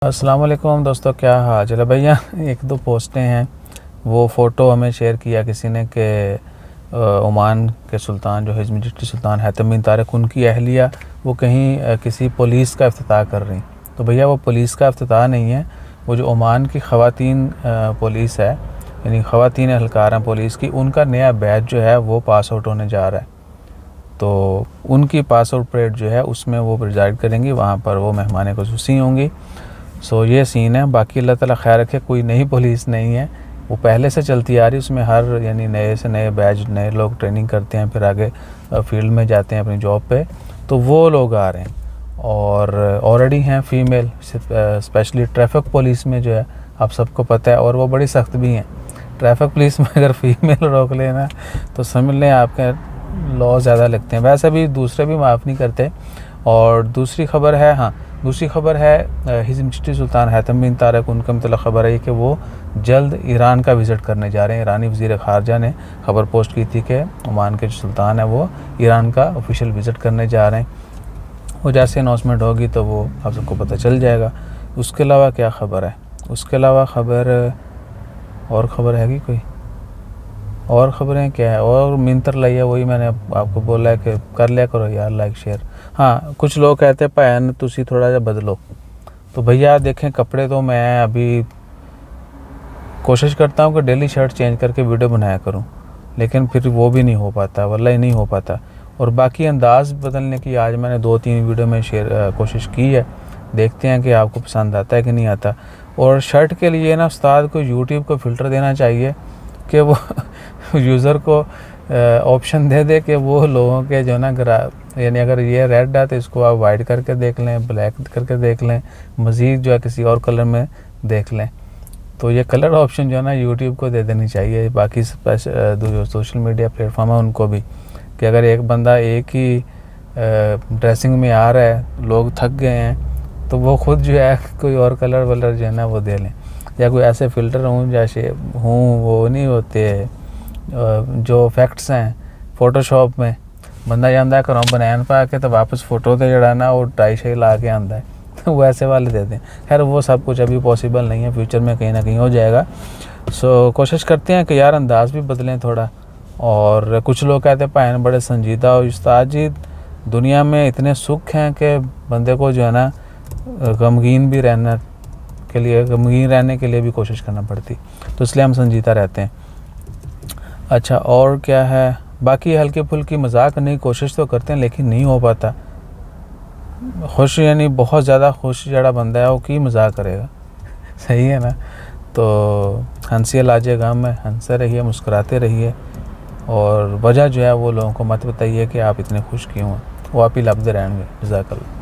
अस्सलाम वालेकुम दोस्तों, क्या हाल चला भैया। एक दो पोस्टें हैं, वो फ़ोटो हमें शेयर किया किसी ने कि ओमान के सुल्तान जो हिज़्म चिश्ती सुल्तान हैतम बिन तारिक, उनकी अहलिया वो कहीं किसी पुलिस का इफ्तिताह कर रही। तो भैया वो पुलिस का इफ्तिताह नहीं है, वो जो ओमान की ख़वातीन पुलिस है, यानी ख़वातीन एहलकार हैं पुलिस की, उनका नया बैच जो है वो पास आउट होने जा रहा है। तो उनकी पास आउट परेड जो है उसमें वो प्रिजाइड करेंगी, वहाँ पर वो मेहमान ख़ुसूसी होंगी। सो ये सीन है। बाकी अल्लाह ताला खैर रखे, कोई नई पुलिस नहीं है, वो पहले से चलती आ रही। उसमें हर यानी नए से नए बैच, नए लोग ट्रेनिंग करते हैं, फिर आगे फील्ड में जाते हैं अपनी जॉब पे, तो वो लोग आ रहे हैं। और ऑलरेडी हैं फ़ीमेल, स्पेशली ट्रैफिक पुलिस में जो है आप सबको पता है, और वो बड़ी सख्त भी हैं। ट्रैफिक पुलिस में अगर फ़ीमेल रोक लेना तो समझ लें आपके लॉ ज़्यादा लगते हैं। वैसे भी दूसरे भी माफ़ नहीं करते। और दूसरी ख़बर है हिज़्म चिश्ती सुल्तान हैतम बिन तारिक, उनका मतलब ख़बर है कि वो जल्द ईरान का विज़िट करने जा रहे हैं। ईरानी वज़ीर ख़ारजा ने ख़बर पोस्ट की थी कि ओमान के जो सुल्तान है वो ईरान का ऑफिशियल विज़िट करने जा रहे हैं। वो जैसे अनाउंसमेंट होगी तो वो आप सबको पता चल जाएगा। उसके अलावा क्या ख़बर है, उसके अलावा और ख़बर है कि कोई और ख़बरें क्या है। और मिंतर लाइए, वही मैंने आपको बोला है कि कर लिया करो यार लाइक शेयर। हाँ, कुछ लोग कहते हैं भैन तुसी थोड़ा जा बदलो, तो भैया देखें कपड़े तो मैं अभी कोशिश करता हूँ कि डेली शर्ट चेंज करके वीडियो बनाया करूँ, लेकिन फिर वो भी नहीं हो पाता, वल्लाही नहीं हो पाता। और बाकी अंदाज़ बदलने की आज मैंने 2-3 वीडियो में कोशिश की है, देखते हैं कि आपको पसंद आता है कि नहीं आता। और शर्ट के लिए ना उस्ताद को यूट्यूब को फ़िल्टर देना चाहिए कि वो यूज़र को ऑप्शन दे दे कि वो लोगों के जो ना यानी अगर ये रेड है तो इसको आप वाइट करके देख लें, ब्लैक करके देख लें, मज़ीद जो है किसी और कलर में देख लें। तो ये कलर ऑप्शन जो है ना यूट्यूब को दे देनी चाहिए, बाकी जो सोशल मीडिया प्लेटफॉर्म है उनको भी, कि अगर एक बंदा एक ही ड्रेसिंग में आ रहा है, लोग थक गए हैं, तो वो ख़ुद जो है कोई और कलर जो है ना वो दे लें, या कोई ऐसे फ़िल्टर हों जैसे वो नहीं होते जो फैक्ट्स हैं फोटोशॉप में, बंदा जाता है घरों बनैन पा के तो वापस फ़ोटो तो जड़ा ना वो टाई शाई ला के आता है, तो वो ऐसे वाले देते हैं। खैर वो सब कुछ अभी पॉसिबल नहीं है, फ्यूचर में कहीं ना कहीं हो जाएगा। सो कोशिश करते हैं कि यार अंदाज़ भी बदलें थोड़ा। और कुछ लोग कहते हैं भैन बड़े संजीदा हो। उस्ताद जी, दुनिया में इतने सुख हैं कि बंदे को जो है ना गमगीन रहने के लिए भी कोशिश करना पड़ती, तो इसलिए हम संजीदा रहते हैं। अच्छा, और क्या है, बाकी हल्की फुल्की मजाक करने की कोशिश तो करते हैं लेकिन नहीं हो पाता। खुश यानी बहुत ज़्यादा खुश जड़ा बंदा है वो की मजाक करेगा, सही है ना। तो हंसी लाजे गम में हंसते रहिए, मुस्कुराते रहिए, और वजह जो है वो लोगों को मत बताइए कि आप इतने खुश क्यों हैं, वो आप ही लफ्ज़ रहेंगे। जज़ाकल्लाह।